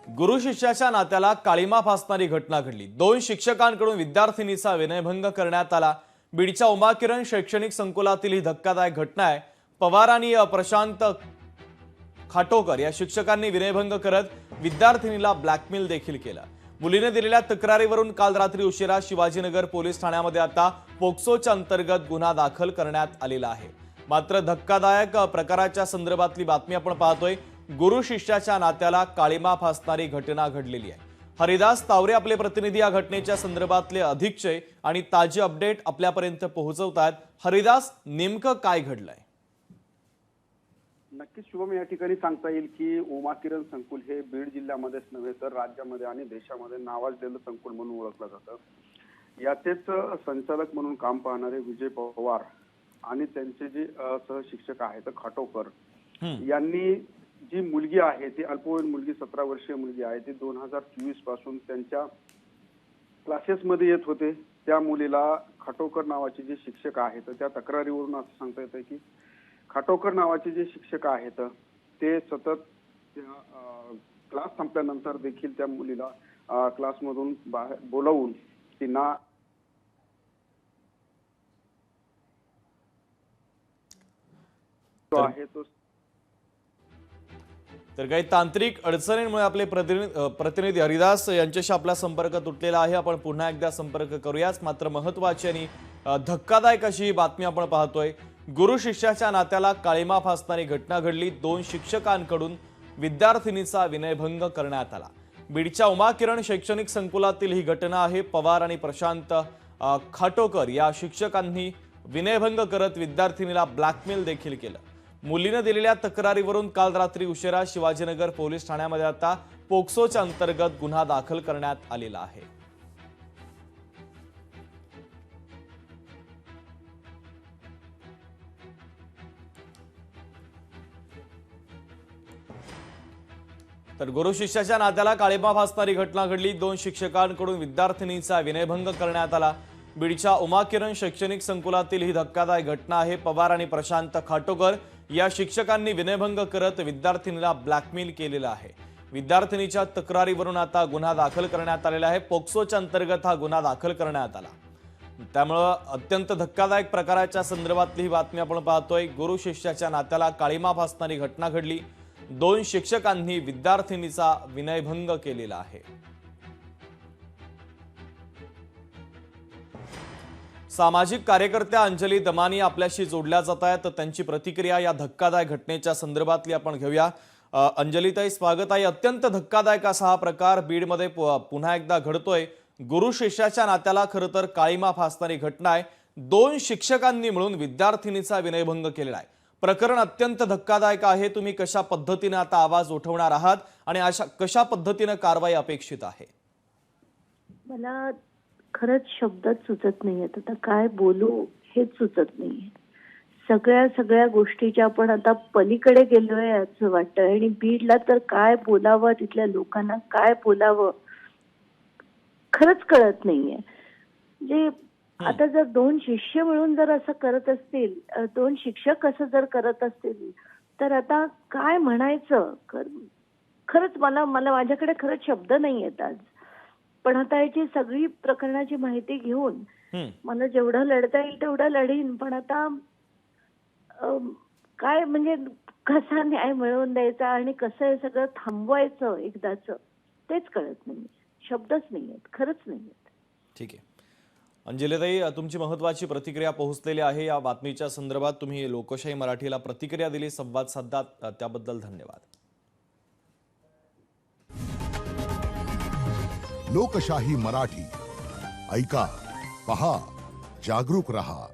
गुरु शिष्याच्या नात्याला काळीमा फासणारी घटना घडली। 2 शिक्षकांकडून विद्यार्थिनीचा विनयभंग करण्यात आला। बीडच्या उमाकिरण शैक्षणिक संकुलातील ही धक्कादायक घटना आहे। पवार आणि प्रशांत खाटोकर या शिक्षकांनी विनयभंग करत विद्यार्थिनीला ब्लॅकमेल देखील केला। मुलीने दिलेल्या तक्रारीवरून काल रात्री उशिरा शिवाजीनगर पोलीस ठाण्यामध्ये आता पोक्सोच्या अंतर्गत गुन्हा दाखल करण्यात आलेला आहे। मात्र धक्कादायक प्रकाराच्या संदर्भातली बातमी आपण पाहतोय। गुरु शिष्याच्या नात्याला काळीमा फासणारी घटना घडलेली आहे। हरिदास तावरे आपले प्रतिनिधी या घटनेच्या संदर्भातले अधिकचे आणि ताजे अपडेट आपल्यापर्यंत पोहोचवतात। हरिदास, नेमकं काय घडलंय? नक्कीच शुभम, या ठिकाणी सांगता येईल की उमाकिरण संकुल हे बीड जिल्ह्यामध्येच नव्हे तर राज्यामध्ये आणि देशामध्ये नावाजलेलं संकुल म्हणून ओळखलं जातं। याचेच संचालक म्हणून काम पाहणारे विजय पवार आणि त्यांचे जे सहशिक्षक आहेत खाटोकर यांनी जी मुलगी आहे ती अल्पवयीन मुलगी 17 वर्षीय मुलगी आहे ती 2024 पासून त्यांच्या क्लासेसमध्ये येत होते। त्या मुलीला खाटोकर नावाचे जे शिक्षक आहेत त्या तक्रारीवरून असं सांगता येतं की खाटोकर नावाचे जे शिक्षक आहेत ते सतत क्लास संपल्यानंतर देखील त्या मुलीला क्लासमधून बाहेर बोलावून तिला आहे तो तर काही तांत्रिक अडचणींमुळे आपले प्रतिनिधी हरिदास यांच्याशी आपला संपर्क तुटलेला आहे। आपण पुन्हा एकदा संपर्क करूयाच। मात्र महत्त्वाची आणि धक्कादायक अशी बातमी आपण पाहतोय। गुरु शिष्याच्या नात्याला काळीमा फासणारी घटना घडली। 2 शिक्षकांकडून विद्यार्थिनीचा विनयभंग करण्यात आला। बीडच्या उमाकिरण शैक्षणिक संकुलातील ही घटना आहे। पवार आणि प्रशांत खाटोकर या शिक्षकांनी विनयभंग करत विद्यार्थिनीला ब्लॅकमेल देखील केलं। मुलीने दिलेल्या तक्रारीवरून काल रात्री उशिरा शिवाजीनगर पोलीस ठाण्यामध्ये आता पोक्सोच्या अंतर्गत गुन्हा दाखल करण्यात आलेला आहे। तर गुरु शिष्याच्या नात्याला काळीमा फासणारी घटना घडली। 2 शिक्षकांकडून विद्यार्थिनीचा विनयभंग करण्यात आला। बीडच्या उमाकिरण शैक्षणिक संकुलातील ही धक्कादायक घटना आहे। पवार आणि प्रशांत खाटोकर या शिक्षकांनी विनयभंग करत विद्यार्थिनीला ब्लॅकमेल केलेला आहे। विद्यार्थिनीच्या तक्रारीवरून आता गुन्हा दाखल करण्यात आलेला आहे। पोक्सोच्या अंतर्गत हा गुन्हा दाखल करण्यात आला। त्यामुळे अत्यंत धक्कादायक प्रकाराच्या संदर्भातली ही बातमी आपण पाहतोय। गुरु शिष्याच्या नात्याला काळीमा फासणारी घटना घडली। 2 शिक्षकांनी विद्यार्थिनीचा विनयभंग केलेला आहे। सामाजिक कार्यकर्त्या अंजली दमानी आपल्याशी जोडल्या जात आहेत। त्यांची प्रतिक्रिया या धक्कादायक घटनेच्या संदर्भातली आपण घेऊया। अंजलीताई, स्वागत आहे। अत्यंत धक्कादायक असा हा प्रकार बीडमध्ये पुन्हा एकदा घडतोय। गुरु शिष्याच्या नात्याला खरं तर काळीमा फासणारी घटना आहे। 2 शिक्षकांनी मिळून विद्यार्थिनीचा विनयभंग केलेला आहे। प्रकरण अत्यंत धक्कादायक आहे। तुम्ही कशा पद्धतीने आता आवाज उठवणार आहात आणि कशा पद्धतीने कारवाई अपेक्षित आहे? मला खरंच शब्दात सुचत नाहीयेत, आता काय बोलू हेच सुचत नाहीये। सगळ्या गोष्टीच्या आपण आता पलीकडे गेलोय असं वाटतंय आणि बीडला तर काय बोलावं, तिथल्या लोकांना काय बोलावं खरंच कळत नाहीये। म्हणजे आता जर 2 शिष्य मिळून जर असं करत असतील, 2 शिक्षक असं जर करत असतील तर आता काय म्हणायचं? खरंच मला माझ्याकडे खरंच शब्द नाहीयेत आज। पण आता याची सगळी प्रकरणाची माहिती घेऊन मला जेवढं लढता येईल तेवढं लढीन। पण आता काय म्हणजे कसा न्याय मिळवून द्यायचा आणि कसं हे सगळं थांबवायचं एकदाच तेच कळत नाही। शब्दच नाहीयेत, खरंच नाहीयेत। ठीक आहे अंजलीताई, तुमची महत्त्वाची प्रतिक्रिया पोहोचलेली आहे। या बातमीच्या संदर्भात तुम्ही लोकशाही मराठीला प्रतिक्रिया दिली, संवाद साधला, त्याबद्दल धन्यवाद। लोकशाही मराठी ऐका, पहा, जागरूक रहा।